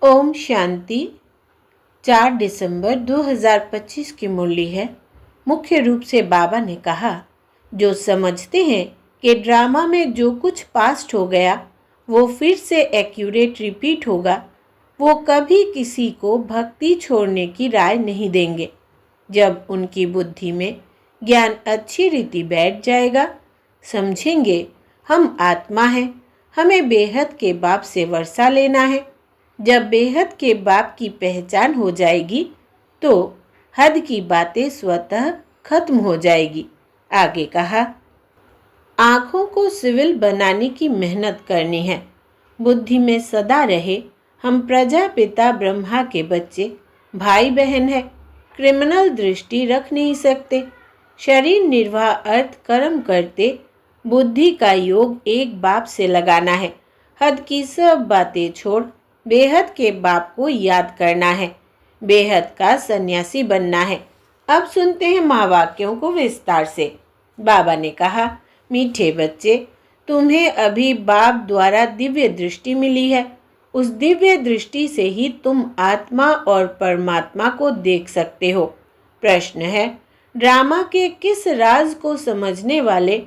ओम शांति। 4 दिसंबर 2025 की मुरली है। मुख्य रूप से बाबा ने कहा, जो समझते हैं कि ड्रामा में जो कुछ पास्ट हो गया वो फिर से एक्यूरेट रिपीट होगा, वो कभी किसी को भक्ति छोड़ने की राय नहीं देंगे। जब उनकी बुद्धि में ज्ञान अच्छी रीति बैठ जाएगा, समझेंगे हम आत्मा हैं, हमें बेहद के बाप से वर्षा लेना है। जब बेहद के बाप की पहचान हो जाएगी तो हद की बातें स्वतः खत्म हो जाएगी। आगे कहा, आँखों को सिविल बनाने की मेहनत करनी है। बुद्धि में सदा रहे हम प्रजापिता ब्रह्मा के बच्चे, भाई बहन है। क्रिमिनल दृष्टि रख नहीं सकते। शरीर निर्वाह अर्थ कर्म करते, बुद्धि का योग एक बाप से लगाना है। हद की सब बातें छोड़ बेहद के बाप को याद करना है। बेहद का सन्यासी बनना है। अब सुनते हैं महावाक्यों को विस्तार से। बाबा ने कहा, मीठे बच्चे, तुम्हें अभी बाप द्वारा दिव्य दृष्टि मिली है। उस दिव्य दृष्टि से ही तुम आत्मा और परमात्मा को देख सकते हो। प्रश्न है, ड्रामा के किस राज को समझने वाले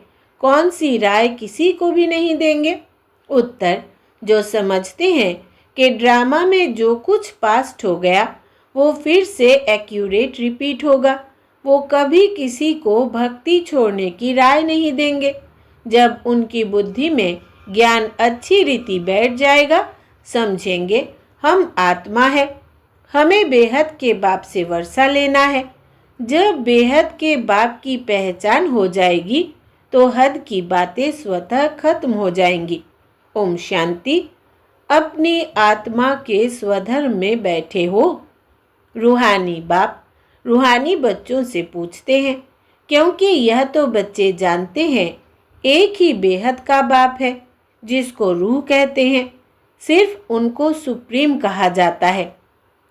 कौन सी राय किसी को भी नहीं देंगे? उत्तर, जो समझते हैं कि ड्रामा में जो कुछ पास्ट हो गया वो फिर से एक्यूरेट रिपीट होगा, वो कभी किसी को भक्ति छोड़ने की राय नहीं देंगे। जब उनकी बुद्धि में ज्ञान अच्छी रीति बैठ जाएगा, समझेंगे हम आत्मा है, हमें बेहद के बाप से वर्षा लेना है। जब बेहद के बाप की पहचान हो जाएगी तो हद की बातें स्वतः खत्म हो जाएंगी। ओम शांति। अपनी आत्मा के स्वधर्म में बैठे हो। रूहानी बाप रूहानी बच्चों से पूछते हैं, क्योंकि यह तो बच्चे जानते हैं एक ही बेहद का बाप है जिसको रूह कहते हैं। सिर्फ उनको सुप्रीम कहा जाता है।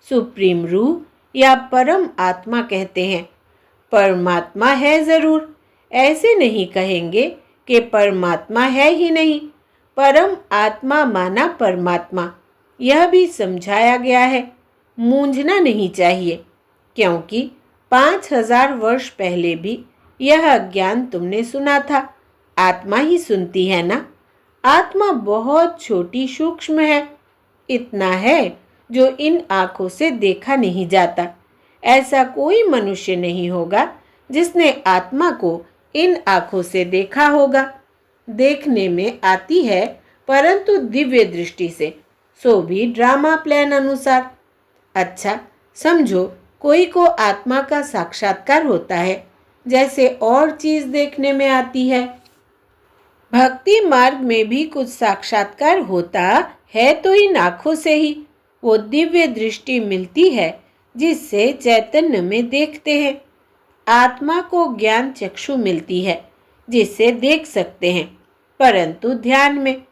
सुप्रीम रूह या परम आत्मा कहते हैं। परमात्मा है ज़रूर, ऐसे नहीं कहेंगे कि परमात्मा है ही नहीं। परम आत्मा माना परमात्मा, यह भी समझाया गया है। मूंझना नहीं चाहिए, क्योंकि 5000 वर्ष पहले भी यह ज्ञान तुमने सुना था। आत्मा ही सुनती है ना। आत्मा बहुत छोटी सूक्ष्म है। इतना है जो इन आँखों से देखा नहीं जाता। ऐसा कोई मनुष्य नहीं होगा जिसने आत्मा को इन आँखों से देखा होगा। देखने में आती है परंतु दिव्य दृष्टि से, सो भी ड्रामा प्लान अनुसार। अच्छा समझो, कोई को आत्मा का साक्षात्कार होता है जैसे और चीज देखने में आती है। भक्ति मार्ग में भी कुछ साक्षात्कार होता है तो इन आँखों से ही। वो दिव्य दृष्टि मिलती है जिससे चैतन्य में देखते हैं। आत्मा को ज्ञान चक्षु मिलती है जिससे देख सकते हैं, परंतु ध्यान में।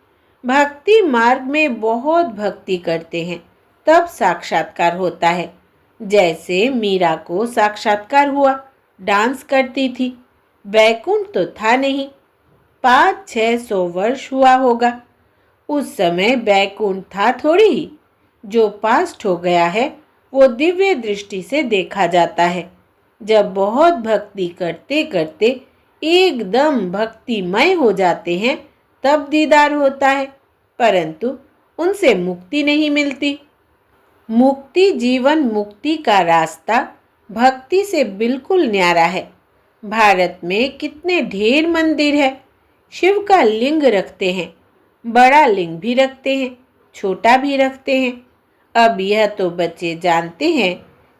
भक्ति मार्ग में बहुत भक्ति करते हैं तब साक्षात्कार होता है। जैसे मीरा को साक्षात्कार हुआ, डांस करती थी। बैकुंठ तो था नहीं। 500-600 वर्ष हुआ होगा। उस समय बैकुंठ था थोड़ी ही। जो पास्ट हो गया है वो दिव्य दृष्टि से देखा जाता है। जब बहुत भक्ति करते करते एकदम भक्तिमय हो जाते हैं तब दीदार होता है, परंतु उनसे मुक्ति नहीं मिलती। मुक्ति जीवन मुक्ति का रास्ता भक्ति से बिल्कुल न्यारा है। भारत में कितने ढेर मंदिर है। शिव का लिंग रखते हैं, बड़ा लिंग भी रखते हैं, छोटा भी रखते हैं। अब यह तो बच्चे जानते हैं,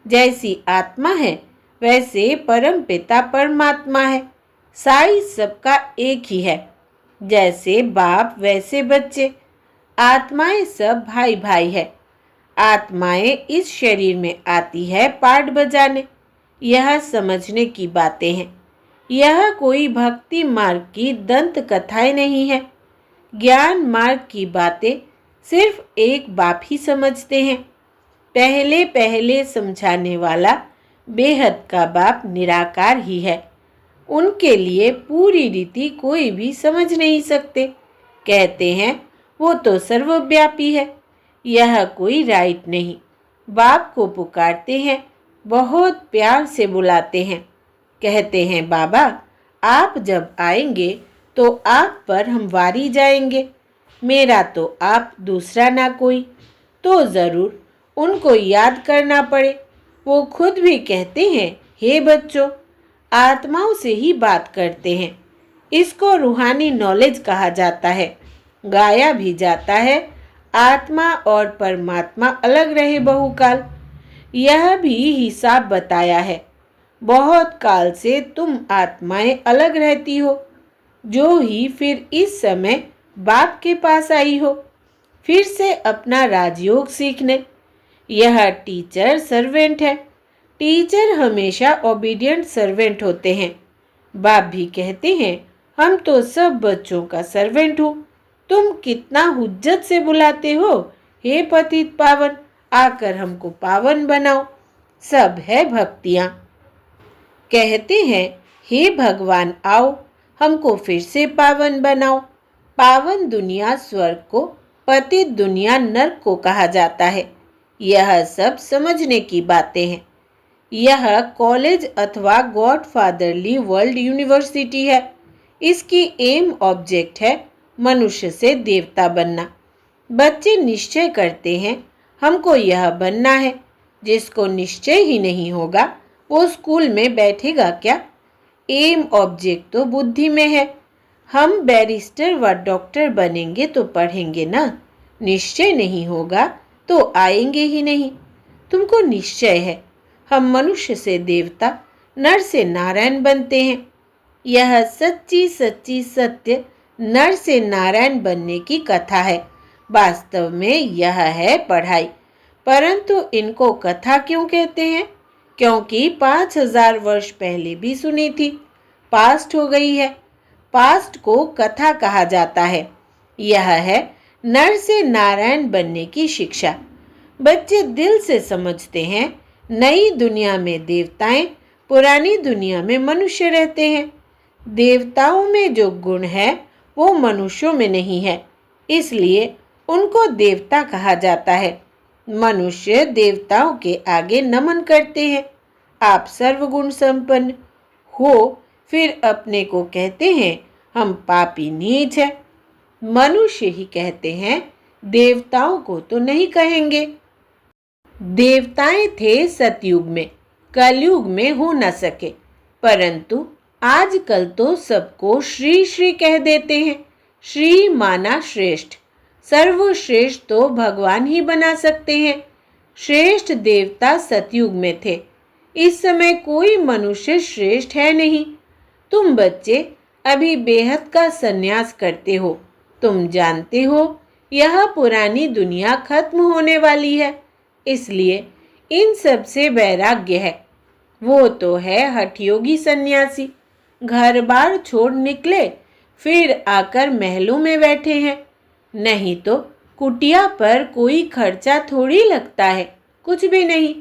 जैसी आत्मा है वैसे परम पिता परमात्मा है। साइज सबका एक ही है। जैसे बाप वैसे बच्चे। आत्माएं सब भाई भाई है। आत्माएं इस शरीर में आती है पाठ बजाने। यह समझने की बातें हैं। यह कोई भक्ति मार्ग की दंत कथाएं नहीं है। ज्ञान मार्ग की बातें सिर्फ एक बाप ही समझते हैं। पहले पहले समझाने वाला बेहद का बाप निराकार ही है। उनके लिए पूरी रीति कोई भी समझ नहीं सकते। कहते हैं वो तो सर्वव्यापी है। यह कोई राइट नहीं। बाप को पुकारते हैं, बहुत प्यार से बुलाते हैं, कहते हैं बाबा आप जब आएंगे तो आप पर हम वारी जाएंगे, मेरा तो आप दूसरा ना कोई। तो ज़रूर उनको याद करना पड़े। वो खुद भी कहते हैं हे बच्चों, आत्माओं से ही बात करते हैं। इसको रूहानी नॉलेज कहा जाता है। गाया भी जाता है आत्मा और परमात्मा अलग रहे बहुकाल। यह भी हिसाब बताया है। बहुत काल से तुम आत्माएं अलग रहती हो, जो ही फिर इस समय बाप के पास आई हो, फिर से अपना राजयोग सीखने। यह टीचर सर्वेंट है। टीचर हमेशा ओबीडियंट सर्वेंट होते हैं। बाप भी कहते हैं हम तो सब बच्चों का सर्वेंट हूँ। तुम कितना हुज्जत से बुलाते हो, हे पतित पावन, आकर हमको पावन बनाओ। सब है भक्तियाँ। कहते हैं हे भगवान आओ, हमको फिर से पावन बनाओ। पावन दुनिया स्वर्ग को, पतित दुनिया नर्क को कहा जाता है। यह सब समझने की बातें हैं। यह कॉलेज अथवा गॉडफादरली वर्ल्ड यूनिवर्सिटी है। इसकी एम ऑब्जेक्ट है मनुष्य से देवता बनना। बच्चे निश्चय करते हैं हमको यह बनना है। जिसको निश्चय ही नहीं होगा वो स्कूल में बैठेगा क्या? एम ऑब्जेक्ट तो बुद्धि में है। हम बैरिस्टर व डॉक्टर बनेंगे तो पढ़ेंगे ना। निश्चय नहीं होगा तो आएंगे ही नहीं। तुमको निश्चय है हम मनुष्य से देवता, नर से नारायण बनते हैं। यह सच्ची सच्ची सत्य नर से नारायण बनने की कथा है। वास्तव में यह है पढ़ाई। परंतु इनको कथा क्यों कहते हैं? क्योंकि 5000 वर्ष पहले भी सुनी थी, पास्ट हो गई है। पास्ट को कथा कहा जाता है। यह है नर से नारायण बनने की शिक्षा। बच्चे दिल से समझते हैं नई दुनिया में देवताएं, पुरानी दुनिया में मनुष्य रहते हैं। देवताओं में जो गुण है वो मनुष्यों में नहीं है, इसलिए उनको देवता कहा जाता है। मनुष्य देवताओं के आगे नमन करते हैं। आप सर्वगुण संपन्न हो, फिर अपने को कहते हैं हम पापी नीच है। मनुष्य ही कहते हैं, देवताओं को तो नहीं कहेंगे। देवताएं थे सतयुग में, कलयुग में हो न सके। परंतु आजकल तो सबको श्री श्री कह देते हैं। श्री माना श्रेष्ठ। सर्वश्रेष्ठ तो भगवान ही बना सकते हैं। श्रेष्ठ देवता सतयुग में थे। इस समय कोई मनुष्य श्रेष्ठ है नहीं। तुम बच्चे अभी बेहद का संन्यास करते हो। तुम जानते हो यह पुरानी दुनिया खत्म होने वाली है, इसलिए इन सब से वैराग्य है। वो तो है हठयोगी सन्यासी, घर बार छोड़ निकले, फिर आकर महलों में बैठे हैं। नहीं तो कुटिया पर कोई खर्चा थोड़ी लगता है, कुछ भी नहीं।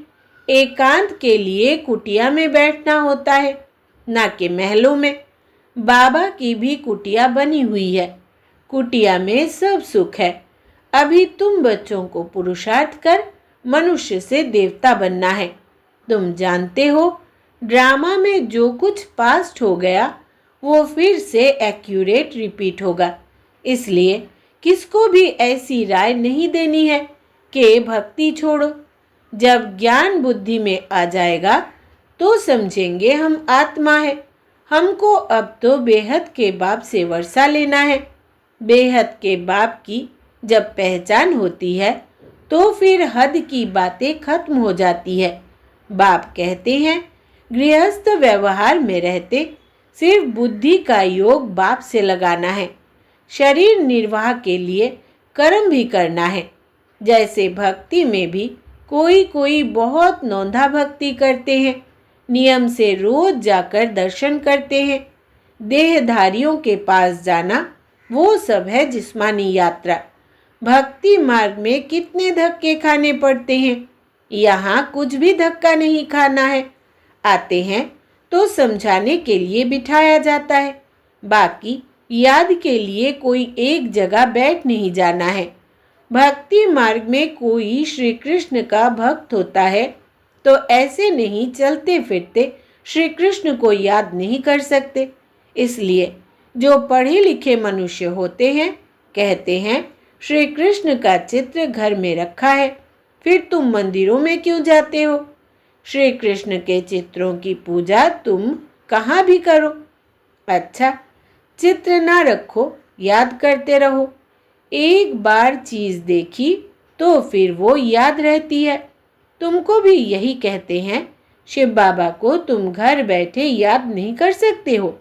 एकांत के लिए कुटिया में बैठना होता है, ना कि महलों में। बाबा की भी कुटिया बनी हुई है। कुटिया में सब सुख है। अभी तुम बच्चों को पुरुषार्थ कर मनुष्य से देवता बनना है। तुम जानते हो ड्रामा में जो कुछ पास्ट हो गया वो फिर से एक्यूरेट रिपीट होगा। इसलिए किसको भी ऐसी राय नहीं देनी है कि भक्ति छोड़ो। जब ज्ञान बुद्धि में आ जाएगा तो समझेंगे हम आत्मा है। हमको अब तो बेहद के बाप से वर्षा लेना है। बेहद के बाप की जब पहचान होती है तो फिर हद की बातें खत्म हो जाती है। बाप कहते हैं गृहस्थ व्यवहार में रहते सिर्फ बुद्धि का योग बाप से लगाना है। शरीर निर्वाह के लिए कर्म भी करना है। जैसे भक्ति में भी कोई कोई बहुत नौंधा भक्ति करते हैं, नियम से रोज जाकर दर्शन करते हैं। देहधारियों के पास जाना वो सब है जिस्मानी यात्रा। भक्ति मार्ग में कितने धक्के खाने पड़ते हैं, यहाँ कुछ भी धक्का नहीं खाना है। आते हैं तो समझाने के लिए बिठाया जाता है, बाकी याद के लिए कोई एक जगह बैठ नहीं जाना है। भक्ति मार्ग में कोई श्री कृष्ण का भक्त होता है तो ऐसे नहीं चलते फिरते श्री कृष्ण को याद नहीं कर सकते। इसलिए जो पढ़े लिखे मनुष्य होते हैं कहते हैं श्री कृष्ण का चित्र घर में रखा है, फिर तुम मंदिरों में क्यों जाते हो? श्री कृष्ण के चित्रों की पूजा तुम कहाँ भी करो। अच्छा, चित्र ना रखो, याद करते रहो। एक बार चीज देखी तो फिर वो याद रहती है। तुमको भी यही कहते हैं। शिव बाबा को तुम घर बैठे याद नहीं कर सकते हो।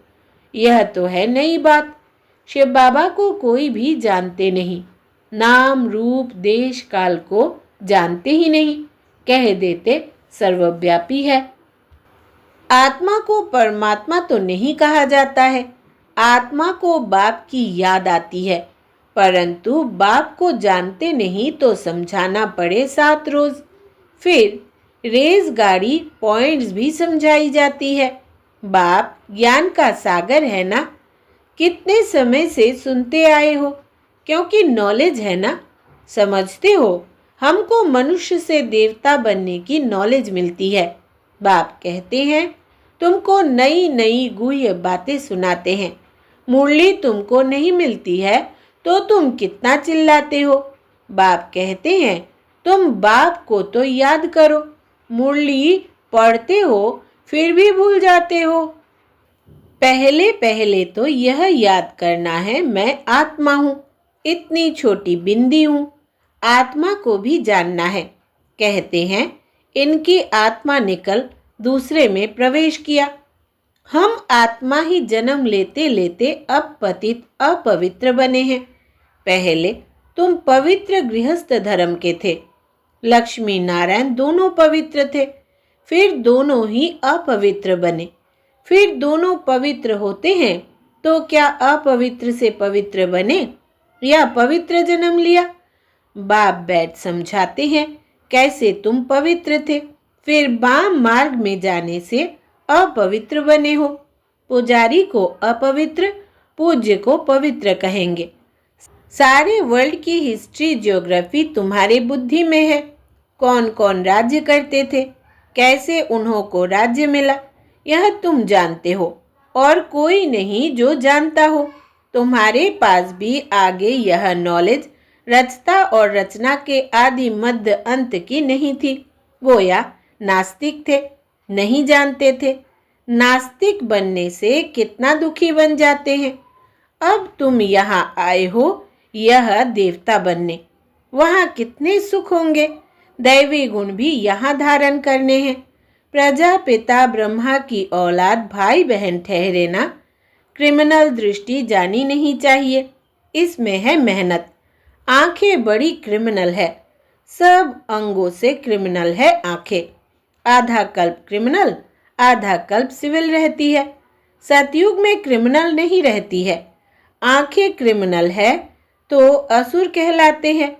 यह तो है नई बात। शिव बाबा को कोई भी जानते नहीं, नाम रूप देश काल को जानते ही नहीं, कह देते सर्वव्यापी है। आत्मा को परमात्मा तो नहीं कहा जाता है। आत्मा को बाप की याद आती है, परंतु बाप को जानते नहीं तो समझाना पड़े 7 रोज। फिर रेस गाड़ी पॉइंट्स भी समझाई जाती है। बाप ज्ञान का सागर है ना। कितने समय से सुनते आए हो, क्योंकि नॉलेज है ना। समझते हो हमको मनुष्य से देवता बनने की नॉलेज मिलती है। बाप कहते हैं तुमको नई नई गुह्य बातें सुनाते हैं। मुरली तुमको नहीं मिलती है तो तुम कितना चिल्लाते हो। बाप कहते हैं तुम बाप को तो याद करो। मुरली पढ़ते हो फिर भी भूल जाते हो। पहले पहले तो यह याद करना है मैं आत्मा हूँ, इतनी छोटी बिंदी हूँ। आत्मा को भी जानना है। कहते हैं इनकी आत्मा निकल दूसरे में प्रवेश किया। हम आत्मा ही जन्म लेते लेते अब पतित अपवित्र बने हैं। पहले तुम पवित्र गृहस्थ धर्म के थे। लक्ष्मी नारायण दोनों पवित्र थे, फिर दोनों ही अपवित्र बने। फिर दोनों पवित्र होते हैं तो क्या अपवित्र से पवित्र बने या पवित्र जन्म लिया? बाप बैठ समझाते हैं कैसे तुम पवित्र थे, फिर वाम मार्ग में जाने से अपवित्र बने हो। पुजारी को अपवित्र, पूज्य को पवित्र कहेंगे। सारे वर्ल्ड की हिस्ट्री ज्योग्राफी तुम्हारे बुद्धि में है। कौन कौन राज्य करते थे, कैसे उन्हों को राज्य मिला, यह तुम जानते हो और कोई नहीं जो जानता हो। तुम्हारे पास भी आगे यह नॉलेज रचता और रचना के आदि मध्य अंत की नहीं थी। वो या नास्तिक थे, नहीं जानते थे। नास्तिक बनने से कितना दुखी बन जाते हैं। अब तुम यहाँ आए हो यह देवता बनने, वहाँ कितने सुख होंगे। दैवी गुण भी यहाँ धारण करने हैं। प्रजापिता ब्रह्मा की औलाद भाई बहन ठहरे ना। क्रिमिनल दृष्टि जानी नहीं चाहिए, इसमें है मेहनत। आंखें बड़ी क्रिमिनल है, सब अंगों से क्रिमिनल है आंखें। आधा कल्प क्रिमिनल, आधा कल्प सिविल रहती है। सतयुग में क्रिमिनल नहीं रहती है। आंखें क्रिमिनल है तो असुर कहलाते हैं।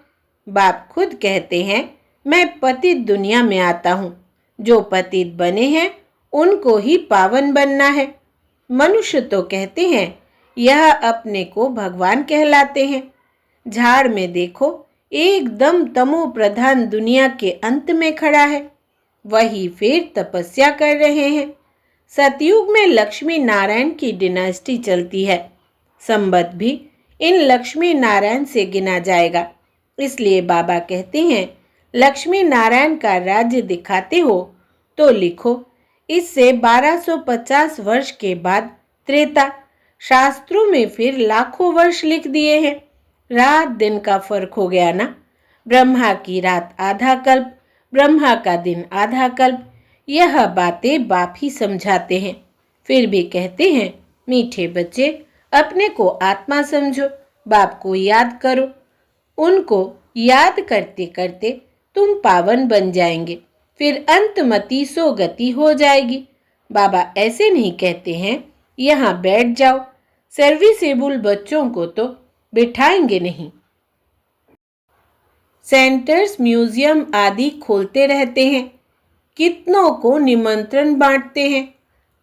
बाप खुद कहते हैं मैं पतित दुनिया में आता हूँ। जो पतित बने हैं उनको ही पावन बनना है। मनुष्य तो कहते हैं यह अपने को भगवान कहलाते हैं। झाड़ में देखो, एकदम तमो प्रधान दुनिया के अंत में खड़ा है, वही फिर तपस्या कर रहे हैं। सतयुग में लक्ष्मी नारायण की डिनास्टी चलती है। संबत भी इन लक्ष्मी नारायण से गिना जाएगा। इसलिए बाबा कहते हैं लक्ष्मी नारायण का राज्य दिखाते हो तो लिखो। इससे 1250 वर्ष के बाद त्रेता। शास्त्रों में फिर लाखों वर्ष लिख दिए हैं। रात दिन का फर्क हो गया ना। ब्रह्मा की रात आधा कल्प, ब्रह्मा का दिन आधा कल्प। यह बातें बाप ही समझाते हैं। फिर भी कहते हैं मीठे बच्चे, अपने को आत्मा समझो, बाप को याद करो। उनको याद करते करते तुम पावन बन जाएंगे, फिर अंतमति सो गति हो जाएगी। बाबा ऐसे नहीं कहते हैं यहाँ बैठ जाओ। सर्विसेबल बच्चों को तो बिठाएंगे नहीं। सेंटर्स, म्यूजियम आदि खोलते रहते हैं। कितनों को निमंत्रण बांटते हैं,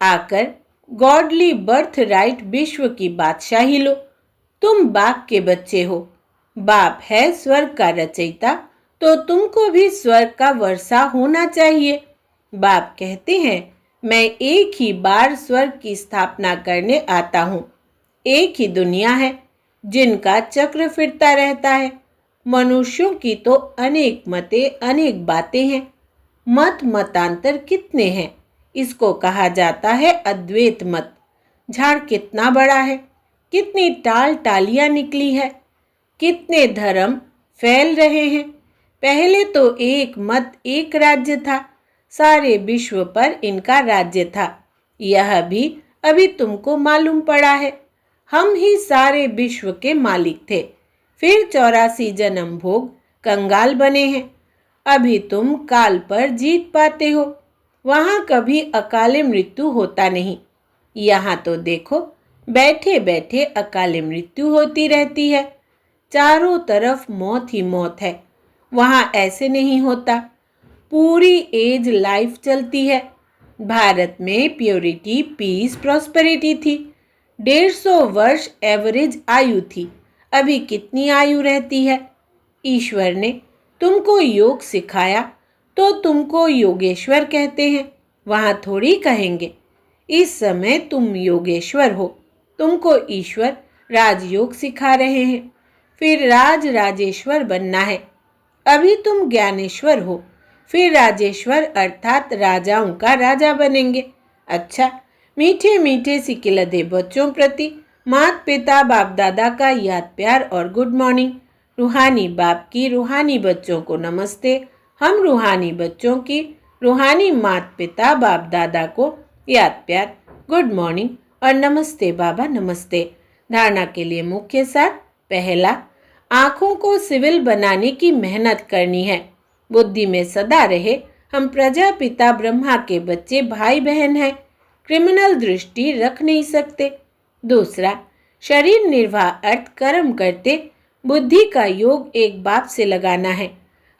आकर गॉडली बर्थ राइट विश्व की बादशाही लो। तुम बाप के बच्चे हो। बाप है स्वर्ग का रचयिता, तो तुमको भी स्वर्ग का वर्षा होना चाहिए। बाप कहते हैं, मैं एक ही बार स्वर्ग की स्थापना करने आता हूँ। एक ही दुनिया है जिनका चक्र फिरता रहता है। मनुष्यों की तो अनेक मतें, अनेक बातें हैं। मत मतांतर कितने हैं, इसको कहा जाता है अद्वैत मत। झाड़ कितना बड़ा है, कितनी टाल टालियां निकली है, कितने धर्म फैल रहे हैं। पहले तो एक मत एक राज्य था, सारे विश्व पर इनका राज्य था। यह भी अभी तुमको मालूम पड़ा है। हम ही सारे विश्व के मालिक थे, फिर 84 जन्म भोग कंगाल बने हैं। अभी तुम काल पर जीत पाते हो। वहां कभी अकाले मृत्यु होता नहीं। यहाँ तो देखो, बैठे बैठे अकाले मृत्यु होती रहती है। चारों तरफ मौत ही मौत है। वहां ऐसे नहीं होता, पूरी एज लाइफ चलती है। भारत में प्योरिटी, पीस, प्रॉस्पेरिटी थी। 150 वर्ष एवरेज आयु थी। अभी कितनी आयु रहती है? ईश्वर ने तुमको योग सिखाया तो तुमको योगेश्वर कहते हैं, वहां थोड़ी कहेंगे। इस समय तुम योगेश्वर हो, तुमको ईश्वर राजयोग सिखा रहे हैं, फिर राजेश्वर बनना है। अभी तुम ज्ञानेश्वर हो, फिर राजेश्वर अर्थात राजाओं का राजा बनेंगे। अच्छा, मीठे मीठे सिकिलधे बच्चों प्रति माता पिता बाप दादा का याद प्यार और गुड मॉर्निंग। रूहानी बाप की रूहानी बच्चों को नमस्ते। हम रूहानी बच्चों की रूहानी माता पिता बाप दादा को याद प्यार, गुड मॉर्निंग और नमस्ते बाबा नमस्ते। धारणा के लिए मुख्य सार। पहला, आँखों को सिविल बनाने की मेहनत करनी है। बुद्धि में सदा रहे, हम प्रजापिता ब्रह्मा के बच्चे भाई बहन हैं, क्रिमिनल दृष्टि रख नहीं सकते। दूसरा, शरीर निर्वाह अर्थ कर्म करते बुद्धि का योग एक बाप से लगाना है।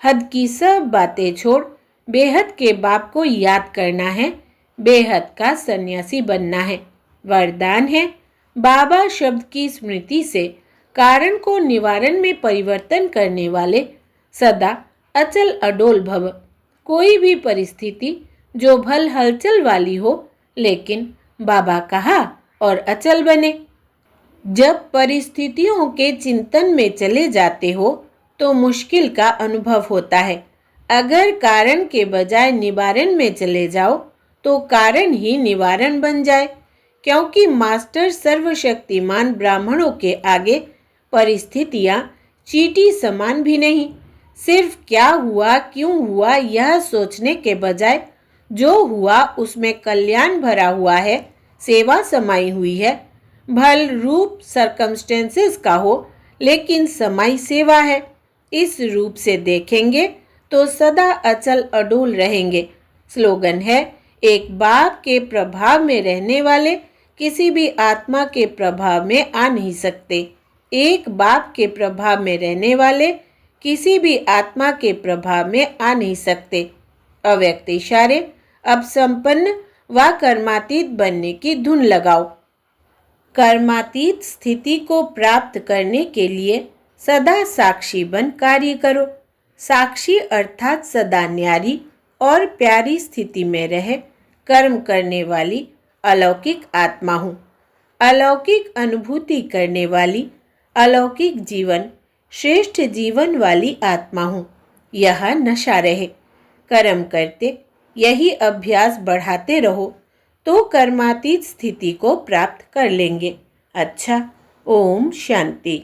हद की सब बातें छोड़ बेहद के बाप को याद करना है। बेहद का सन्यासी बनना है। वरदान है, बाबा शब्द की स्मृति से कारण को निवारण में परिवर्तन करने वाले सदा अचल अडोल भव। कोई भी परिस्थिति जो भल हलचल वाली हो, लेकिन बाबा कहा और अचल बने। जब परिस्थितियों के चिंतन में चले जाते हो तो मुश्किल का अनुभव होता है। अगर कारण के बजाय निवारण में चले जाओ तो कारण ही निवारण बन जाए, क्योंकि मास्टर सर्वशक्तिमान ब्राह्मणों के आगे परिस्थितियां चींटी समान भी नहीं। सिर्फ क्या हुआ, क्यों हुआ, यह सोचने के बजाय जो हुआ उसमें कल्याण भरा हुआ है, सेवा समाई हुई है। भल रूप सर्कमस्टेंसेस का हो, लेकिन समाई सेवा है। इस रूप से देखेंगे तो सदा अचल अडोल रहेंगे। स्लोगन है, एक बाप के प्रभाव में रहने वाले किसी भी आत्मा के प्रभाव में आ नहीं सकते। एक बाप के प्रभाव में रहने वाले किसी भी आत्मा के प्रभाव में आ नहीं सकते। अव्यक्त इशारे। अब संपन्न व कर्मातीत बनने की धुन लगाओ। कर्मातीत स्थिति को प्राप्त करने के लिए सदा साक्षी बन कार्य करो। साक्षी अर्थात सदा न्यारी और प्यारी स्थिति में रह कर्म करने वाली अलौकिक आत्मा हूँ। अलौकिक अनुभूति करने वाली अलौकिक जीवन, श्रेष्ठ जीवन वाली आत्मा हूँ। यह नशा रहे। कर्म करते यही अभ्यास बढ़ाते रहो तो कर्मातीत स्थिति को प्राप्त कर लेंगे। अच्छा, ओम शांति।